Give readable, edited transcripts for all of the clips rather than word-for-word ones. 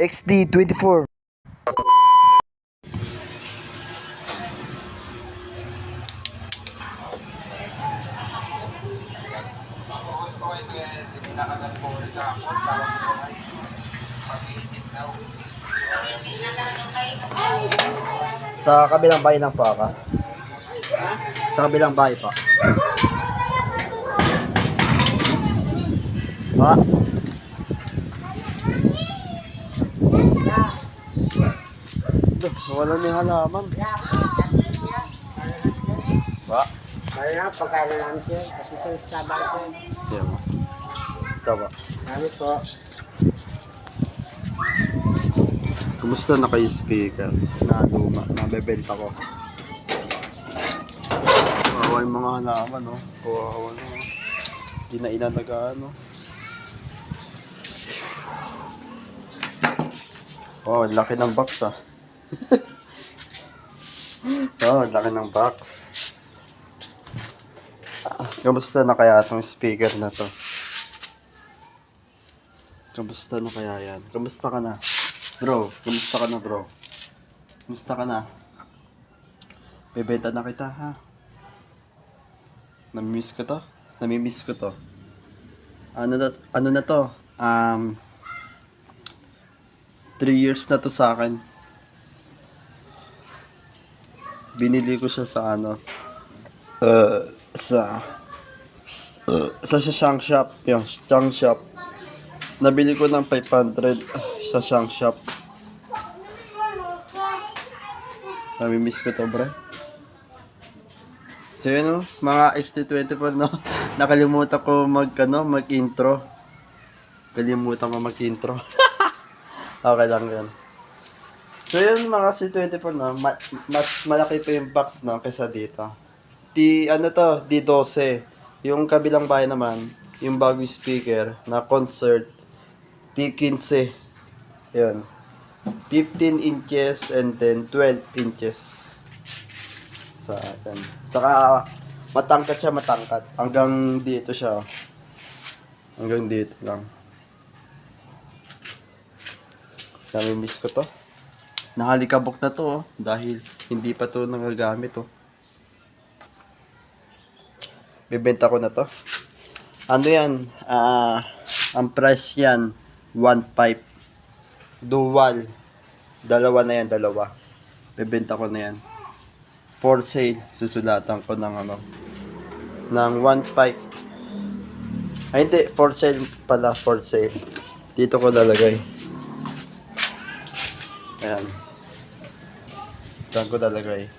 XD24. Sa kabilang bahay lang po ako. Sa kabilang bahay po. Pa. Wala ni halaman. Pa. Kaya pagkain namin siya, kasi sa sabay siya. Siya mo. Ito ba? Kami po. Kumusta na kayo speaker? Na luma, nabebenta ko. Kawawa yung mga halaman, no? Kawawa na. Hindi na inalagaan, no? Oh, laki ng box, ah. Oh, laki ng box. Kamusta na kaya itong speaker na to? Kamusta na kaya yan? Kamusta ka na? Bro, kamusta ka na, bro? Kamusta ka na? Bebenta na kita, ha? Namimiss ko to? Namimiss ko to. Ano na to? 3 years na to sa akin. Binili ko siya sa ano? Sa Shang Shop. Yung Shang Shop. Nabili ko ng 500 sa Shang Shop. Namimiss ko to, bro. So yun, no? Mga XT24, no? Nakalimutan ko mag-intro. Kalimutan ko mag-intro. Okay lang yun. So yun, mga C24, no? Mas malaki pa yung box, no? Kaysa dito. D12. Yung kabilang bahay naman, yung bagong speaker na concert, D15. Yun. 15 inches and then 12 inches. Sa akin. Saka, matangkat siya, matangkat. Hanggang dito siya. Hanggang dito lang. Namimiss ko to. Nakalikabok na to, oh, dahil hindi pa to nagagamit, oh. Bibenta ko na to. Ano yan? Ang price yan, 1.5. Dual. Dalawa na yan, dalawa. Bibenta ko na yan. For sale. Susulatan ko ng ano. Ng 1.5. Ay, hindi. For sale pala. For sale. Dito ko lalagay. Ayan. Diyan ko lalagay.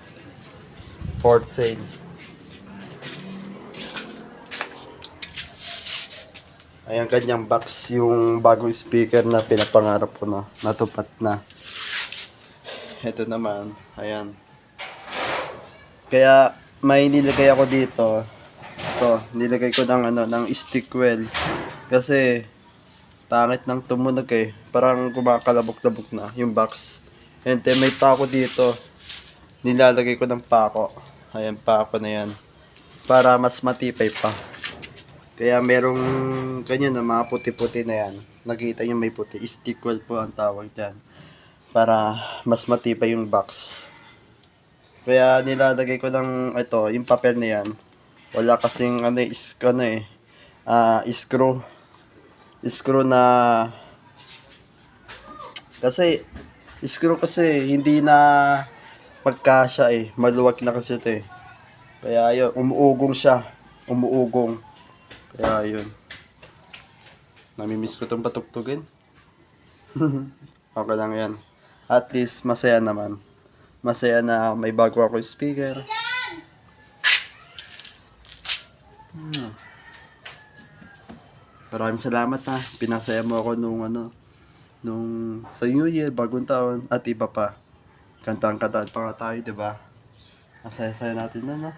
For sale. Ayan kanyang box, yung bagong speaker na pinapangarap ko na, natupad na. Ito naman, ayan. Kaya may nilagay ako dito. Ito, nilagay ko ng stick well. Kasi pangit ng tumunog, eh. Parang kumakalabok-labok na yung box. And then may pako dito. Nilalagay ko ng pako. Ayan, pako na yan. Para mas matipay pa. Kaya merong ganyan na mga puti-puti na yan. Nakita nyo may puti. Stick well po ang tawag dyan. Para mas matibay yung box. Kaya nilalagay ko ng ito, yung papel na yan. Wala kasing screw. Screw na kasi hindi na magkasya, eh. Maluwag na kasi ito, eh. Kaya yun, umuugong siya. Umuugong. Kaya yun. Namimiss ko itong patugtugin. Okay lang yan. At least masaya naman. Masaya na may bago ako speaker. Maraming salamat, ha. Pinasaya mo ako nung sa New Year, bagong taon, at iba pa. Kantang-kantaan pa nga tayo, diba? Masaya-saya natin na, no?